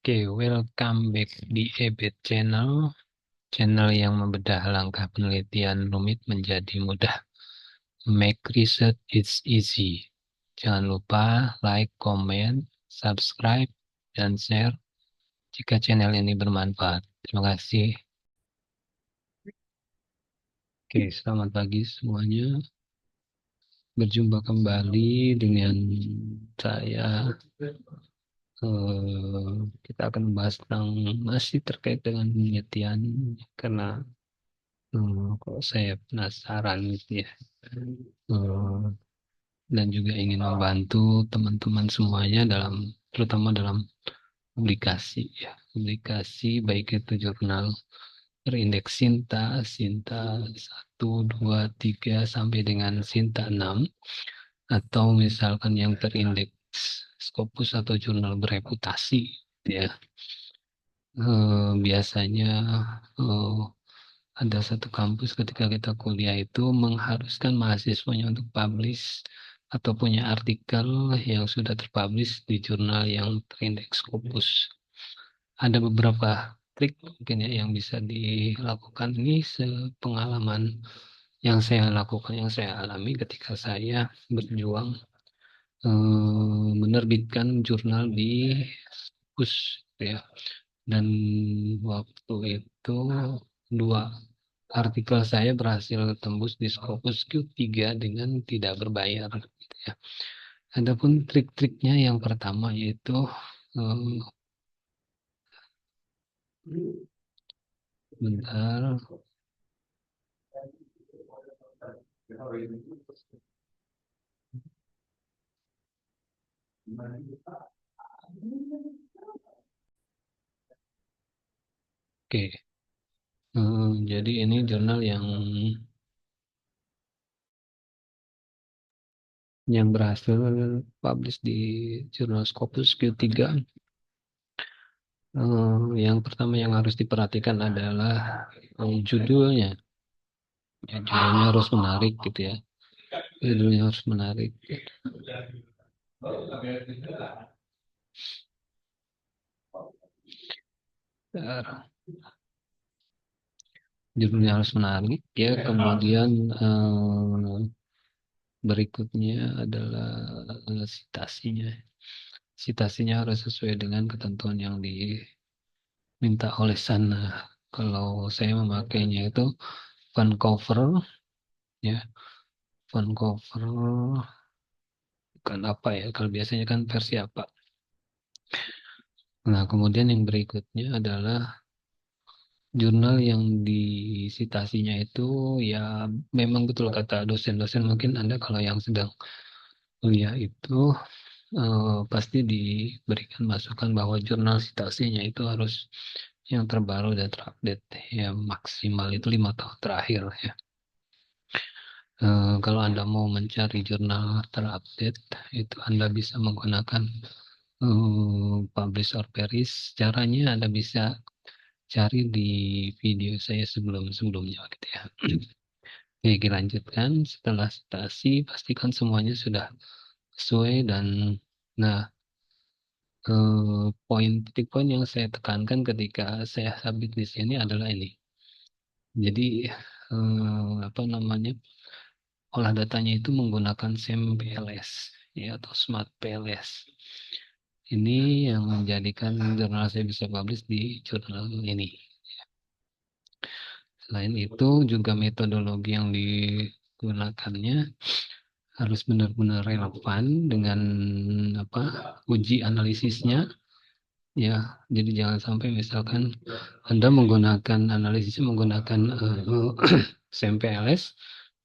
Oke, welcome back di EBET channel yang membedah langkah penelitian rumit menjadi mudah. Make research it's easy. Jangan lupa like, comment, subscribe, dan share jika channel ini bermanfaat. Terima kasih. Oke, selamat pagi semuanya. Berjumpa kembali dengan saya. Kita akan membahas tentang masih terkait dengan penelitian karena kok saya penasaran gitu ya. Eh, dan juga ingin membantu teman-teman semuanya terutama dalam publikasi ya. Publikasi baik itu jurnal berindeks Sinta 1, 2, 3 sampai dengan Sinta 6 atau misalkan yang terindeks Scopus atau jurnal bereputasi gitu ya. Biasanya eh, ada satu kampus ketika kita kuliah itu mengharuskan mahasiswanya untuk publish atau punya artikel yang sudah terpublish di jurnal yang terindeks Scopus. Ada beberapa trik mungkin ya yang bisa dilakukan. Ini sepengalaman yang saya lakukan, yang saya alami ketika saya berjuang menerbitkan jurnal di Scopus ya. Dan waktu itu dua artikel saya berhasil tembus di Scopus Q3 dengan tidak berbayar gitu ya. Adapun trik-triknya yang pertama yaitu bentar. Oke. Jadi ini jurnal yang berhasil publish di jurnal Scopus Q3. Yang pertama yang harus diperhatikan adalah judulnya. Ya, judulnya harus menarik gitu ya. Judulnya harus menarik. Judulnya harus menarik ya. Kemudian berikutnya adalah citasinya. Citasinya harus sesuai dengan ketentuan yang diminta oleh sana. Kalau saya memakainya itu Vancouver ya. Vancouver bukan apa ya, kalau biasanya kan versi apa. Nah, kemudian yang berikutnya adalah jurnal yang disitasinya itu ya memang betul kata dosen-dosen, mungkin Anda kalau yang sedang kuliah itu pasti diberikan masukan bahwa jurnal citasinya itu harus yang terbaru dan terupdate ya, maksimal itu 5 tahun terakhir ya. Kalau Anda mau mencari jurnal terupdate itu Anda bisa menggunakan Publish or Perish. Caranya Anda bisa cari di video saya sebelumnya gitu ya. Oke, dilanjutkan. Setelah citasi pastikan semuanya sudah sesuai dan nah titik poin yang saya tekankan ketika saya submit di sini adalah ini. Jadi apa namanya, olah datanya itu menggunakan SAM PLS ya atau Smart PLS. Ini yang menjadikan jurnal saya bisa publish di jurnal ini. Selain itu juga metodologi yang digunakannya harus benar-benar relevan dengan apa uji analisisnya, ya. Jadi jangan sampai misalkan Anda menggunakan analisisnya menggunakan SMPLS,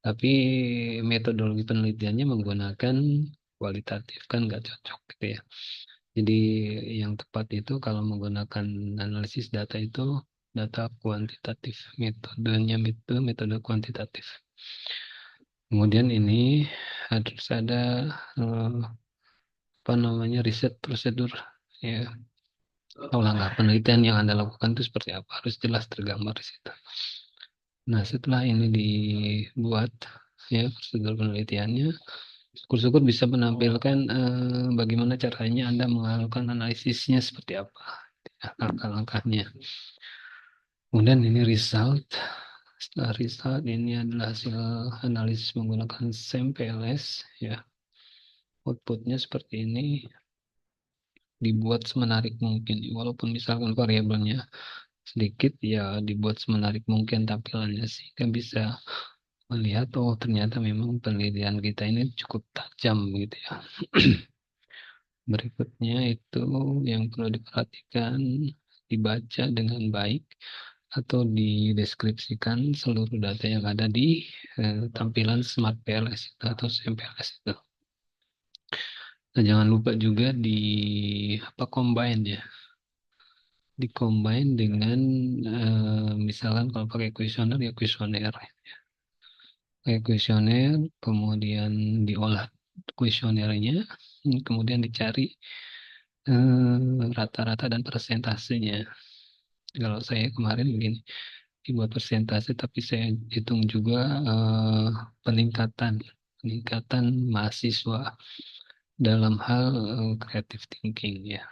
tapi metodologi penelitiannya menggunakan kualitatif, kan nggak cocok gitu ya. Jadi yang tepat itu kalau menggunakan analisis data itu data kuantitatif, metodenya itu metode kuantitatif. Kemudian ini harus ada eh, apa namanya riset prosedur, ya. Atau langkah penelitian yang Anda lakukan itu seperti apa, harus jelas tergambar di situ. Nah, setelah ini dibuat, ya, prosedur penelitiannya, syukur-syukur bisa menampilkan bagaimana caranya Anda melakukan analisisnya seperti apa, ya, langkah-langkahnya. Kemudian ini result. Setelah result ini adalah hasil analisis menggunakan SAMPLS, ya. Outputnya seperti ini, dibuat semenarik mungkin, walaupun misalkan variabelnya sedikit, ya dibuat semenarik mungkin tampilannya sehingga bisa melihat, oh ternyata memang penelitian kita ini cukup tajam gitu ya. Berikutnya itu yang perlu diperhatikan, dibaca dengan baik atau dideskripsikan seluruh data yang ada di tampilan Smart PLS itu atau SMPLS itu. Nah, jangan lupa juga di apa combine, ya, dikombin dengan misalkan kalau pakai kuesioner, ya kuesioner, pakai kuesioner, kemudian diolah kuesionernya, kemudian dicari rata-rata dan persentasenya. Kalau saya kemarin begini, dibuat persentase, tapi saya hitung juga peningkatan peningkatan mahasiswa dalam hal creative thinking, ya.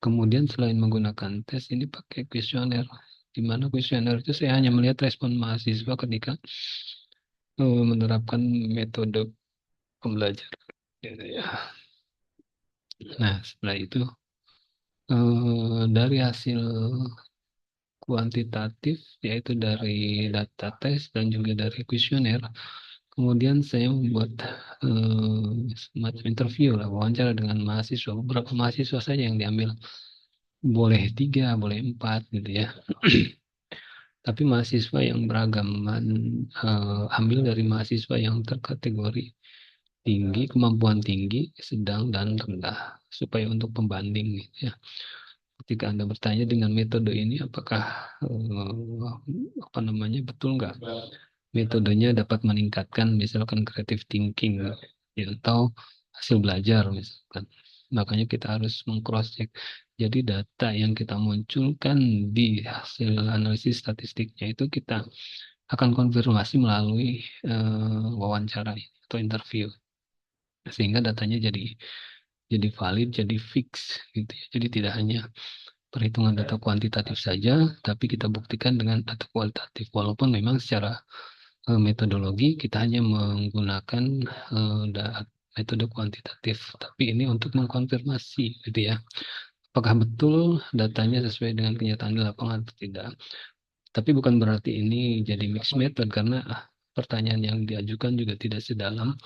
Kemudian selain menggunakan tes, ini pakai kuesioner. Di mana kuesioner itu saya hanya melihat respon mahasiswa ketika menerapkan metode pembelajaran. Gitu ya. Nah, setelah itu dari hasil kuantitatif, yaitu dari data tes dan juga dari kuesioner, kemudian saya membuat semacam interview lah, wawancara dengan mahasiswa. Beberapa mahasiswa saja yang diambil, boleh 3, boleh 4 gitu ya. Tapi mahasiswa yang beragam, ambil dari mahasiswa yang terkategori tinggi, kemampuan tinggi, sedang, dan rendah, supaya untuk pembanding gitu ya. Ketika Anda bertanya dengan metode ini, apakah apa namanya betul nggak metodenya dapat meningkatkan misalkan creative thinking, ya, atau hasil belajar misalkan. Makanya kita harus mengcross check. Jadi data yang kita munculkan di hasil analisis statistiknya itu kita akan konfirmasi melalui wawancara atau interview, sehingga datanya jadi valid, jadi fix gitu ya. Jadi tidak hanya perhitungan data kuantitatif saja, tapi kita buktikan dengan data kualitatif. Walaupun memang secara metodologi kita hanya menggunakan metode kuantitatif, tapi ini untuk mengkonfirmasi gitu ya. Apakah betul datanya sesuai dengan kenyataan di lapangan atau tidak. Tapi bukan berarti ini jadi mixed method, karena pertanyaan yang diajukan juga tidak sedalam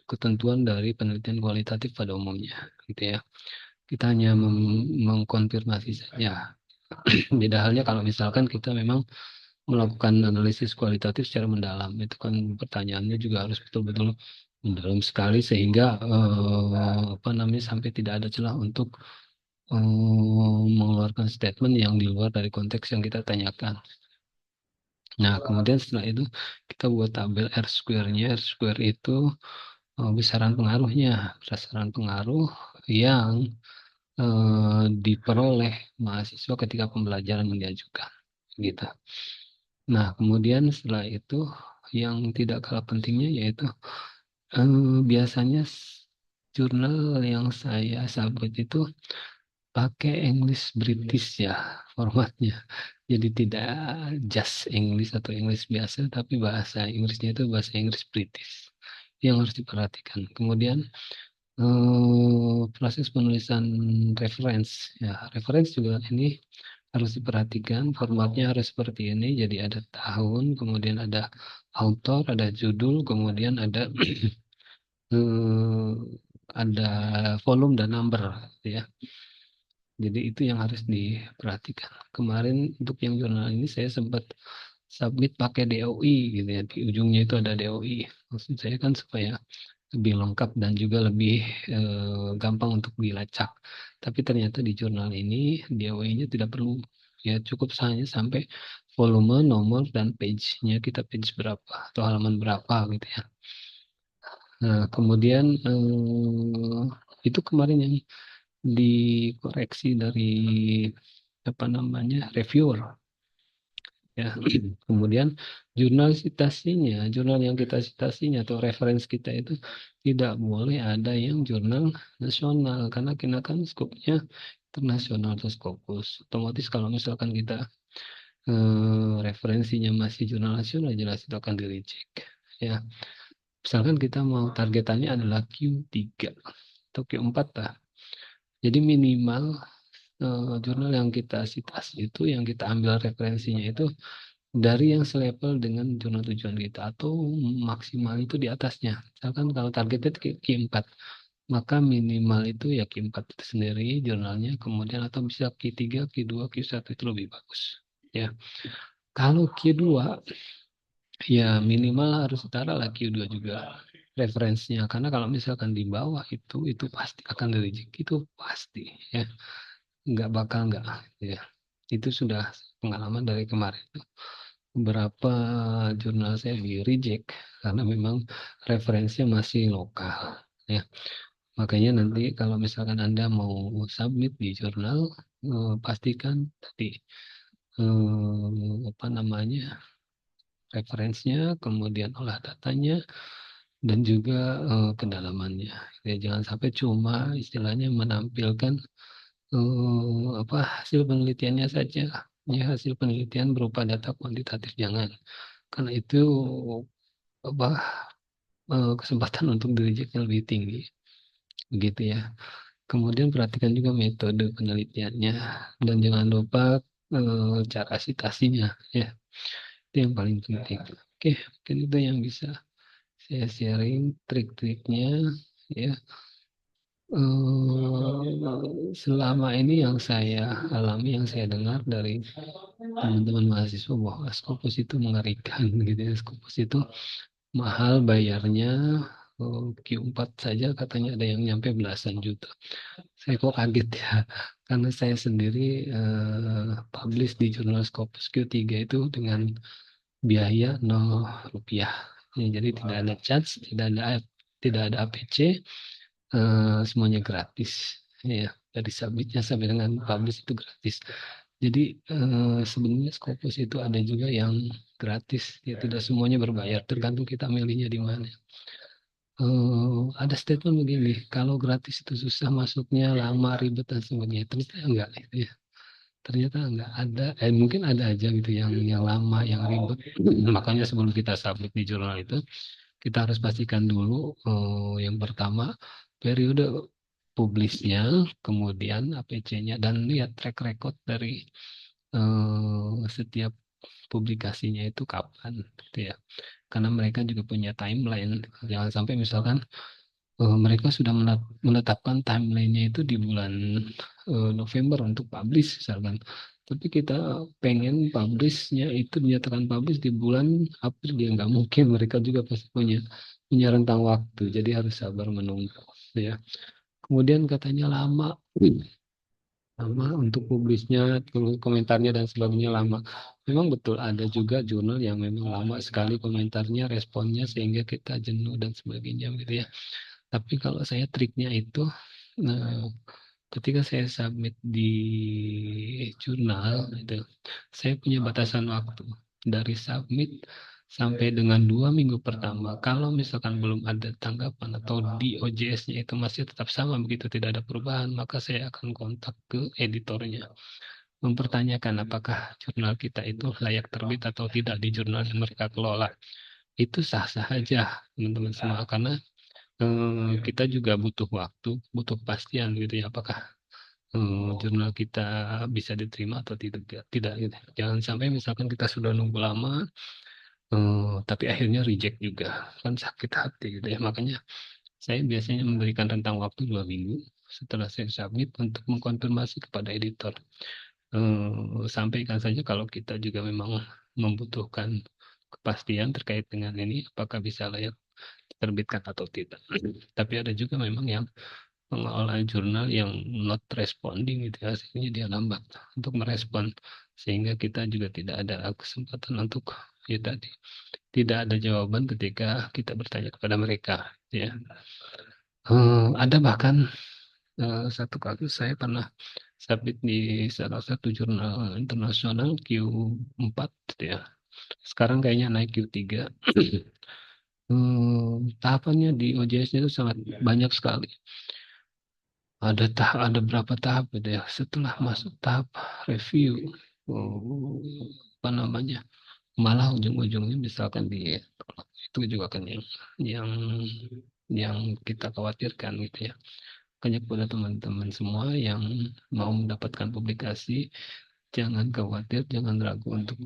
ketentuan dari penelitian kualitatif pada umumnya gitu ya. Kita hanya mengkonfirmasi saja. Beda halnya kalau misalkan kita memang melakukan analisis kualitatif secara mendalam, itu kan pertanyaannya juga harus betul-betul mendalam sekali, sehingga apa namanya sampai tidak ada celah untuk mengeluarkan statement yang di luar dari konteks yang kita tanyakan. Nah, kemudian setelah itu kita buat tabel R square-nya. R square itu besaran pengaruhnya, besaran pengaruh yang diperoleh mahasiswa ketika pembelajaran yang diajukan, gitu. Nah, kemudian setelah itu yang tidak kalah pentingnya yaitu biasanya jurnal yang saya sabut itu pakai English British, ya, formatnya. Jadi tidak just English atau English biasa, tapi bahasa Inggrisnya itu bahasa Inggris British. Yang harus diperhatikan. Kemudian Proses penulisan reference ya, reference juga ini harus diperhatikan, formatnya harus seperti ini. Jadi ada tahun, kemudian ada author, ada judul, kemudian ada eh, ada volume dan number ya. Jadi itu yang harus diperhatikan. Kemarin untuk yang jurnal ini saya sempat submit pakai DOI gitu ya. Di ujungnya itu ada DOI. Maksud saya kan supaya lebih lengkap dan juga lebih gampang untuk dilacak. Tapi ternyata di jurnal ini DOI-nya tidak perlu. Ya cukup hanya sampai volume, nomor, dan page-nya kita page berapa atau halaman berapa gitu ya. Nah, kemudian itu kemarin yang dikoreksi dari apa namanya reviewer ya. Kemudian jurnal yang kita citasinya atau referensi kita itu tidak boleh ada yang jurnal nasional karena kita kan skopnya internasional atau Scopus. Otomatis kalau misalkan kita referensinya masih jurnal nasional, jelas itu akan di reject ya. Misalkan kita mau targetannya adalah Q3 atau Q4 lah. Jadi minimal jurnal yang kita citasi itu, yang kita ambil referensinya itu dari yang selevel dengan jurnal tujuan kita atau maksimal itu di atasnya. Misalkan kalau targetnya Q4, maka minimal itu ya Q4 itu sendiri jurnalnya, kemudian atau bisa Q3, Q2, Q1 itu lebih bagus. Ya, kalau Q2 ya minimal harus setara lah Q2 juga referensinya, karena kalau misalkan di bawah itu pasti akan di reject, itu pasti ya, nggak bakal nggak ya. Itu sudah pengalaman dari kemarin. Beberapa jurnal saya di reject karena memang referensinya masih lokal ya. Makanya nanti kalau misalkan Anda mau submit di jurnal, pastikan tadi apa namanya referensinya, kemudian olah datanya, dan juga kedalamannya. Ya, jangan sampai cuma istilahnya menampilkan apa hasil penelitiannya saja. Ya, hasil penelitian berupa data kuantitatif jangan, karena itu apa kesempatan untuk di-reject lebih tinggi, begitu ya. Kemudian perhatikan juga metode penelitiannya dan jangan lupa cara citasinya ya. Itu yang paling penting. Oke, mungkin itu yang bisa saya sharing trik-triknya ya. Selama ini yang saya alami, yang saya dengar dari teman-teman mahasiswa bahwa Scopus itu mengerikan gitu ya. Scopus itu mahal bayarnya, Q4 saja katanya ada yang nyampe belasan juta. Saya kok kaget ya, karena saya sendiri publish di jurnal Scopus Q3 itu dengan biaya 0 rupiah. Ya, jadi tidak ada charge, tidak ada APC, semuanya gratis. Ya, dari submitnya sampai dengan publish itu gratis. Jadi sebenarnya Scopus itu ada juga yang gratis, ya tidak semuanya berbayar, tergantung kita milihnya di mana. Ada statement begini, kalau gratis itu susah masuknya, lama, ribet dan sebagainya. Ternyata enggak, gitu ya. Ternyata enggak ada, mungkin ada aja gitu yang lama, yang ribet. Makanya sebelum kita submit di jurnal itu, kita harus pastikan dulu yang pertama periode publisnya, kemudian APC-nya, dan lihat track record dari setiap publikasinya itu kapan, gitu ya. Karena mereka juga punya timeline. Jangan sampai misalkan mereka sudah menetapkan timelinenya itu di bulan November untuk publish misalkan. Tapi kita pengen publishnya itu dinyatakan publish di bulan April, dia nggak mungkin. Mereka juga pasti punya punya rentang waktu. Jadi harus sabar menunggu ya. Kemudian katanya lama, lama untuk publisnya, komentarnya dan sebagainya lama. Memang betul ada juga jurnal yang memang lama sekali komentarnya, responnya sehingga kita jenuh dan sebagainya gitu ya. Tapi kalau saya triknya itu, nah, ketika saya submit di jurnal, itu, saya punya batasan waktu dari submit sampai dengan 2 minggu pertama. Kalau misalkan belum ada tanggapan atau di OJS-nya itu masih tetap sama begitu, tidak ada perubahan, maka saya akan kontak ke editornya, mempertanyakan apakah jurnal kita itu layak terbit atau tidak di jurnal yang mereka kelola. Itu sah-sah aja teman-teman semua, karena kita juga butuh waktu, butuh kepastian gitu ya, apakah jurnal kita bisa diterima atau tidak, tidak gitu. Jangan sampai misalkan kita sudah nunggu lama, tapi akhirnya reject juga, kan sakit hati gitu ya. Makanya saya biasanya memberikan rentang waktu 2 minggu setelah saya submit untuk mengkonfirmasi kepada editor. Sampaikan saja kalau kita juga memang membutuhkan kepastian terkait dengan ini, apakah bisa layak diterbitkan atau tidak. Tapi ada juga memang yang pengelola jurnal yang not responding gitu ya, hasilnya dia lambat untuk merespon, sehingga kita juga tidak ada kesempatan untuk ya tadi tidak ada jawaban ketika kita bertanya kepada mereka ya. Ada bahkan satu kasus saya pernah submit di salah satu jurnal internasional Q4 gitu ya. Sekarang kayaknya naik Q3. Tahapannya di OJS itu sangat banyak sekali. Ada berapa tahap gitu ya. Setelah masuk tahap review, oh, apa namanya, malah ujung-ujungnya misalkan di itu juga kan yang yang kita khawatirkan gitu ya. Makanya kepada teman-teman semua yang mau mendapatkan publikasi, jangan khawatir, jangan ragu untuk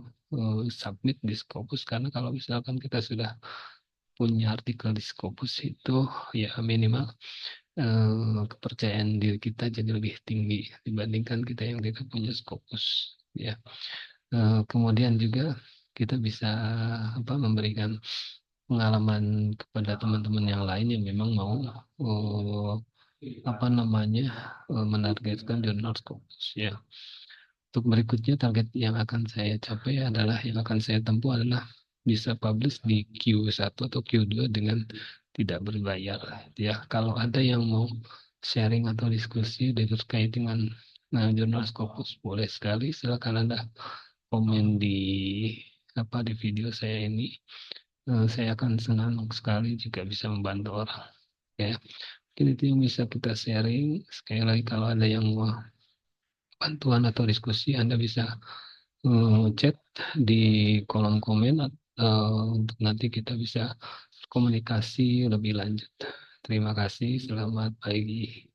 submit di Scopus, karena kalau misalkan kita sudah punya artikel di Scopus itu ya minimal kepercayaan diri kita jadi lebih tinggi dibandingkan kita yang tidak punya Scopus ya. Kemudian juga kita bisa memberikan pengalaman kepada teman-teman yang lain yang memang mau uh, menargetkan jurnal Scopus ya. Untuk berikutnya target yang akan saya capai adalah yang akan saya tempuh adalah bisa publish di Q1 atau Q2 dengan tidak berbayar ya. Kalau ada yang mau sharing atau diskusi terkait dengan jurnal Scopus, boleh sekali, silakan Anda komen di video saya ini. Saya akan senang sekali jika bisa membantu orang ya. Mungkin itu yang bisa kita sharing. Sekali lagi kalau ada yang mau bantuan atau diskusi, Anda bisa chat di kolom komen untuk nanti kita bisa komunikasi lebih lanjut. Terima kasih, selamat pagi.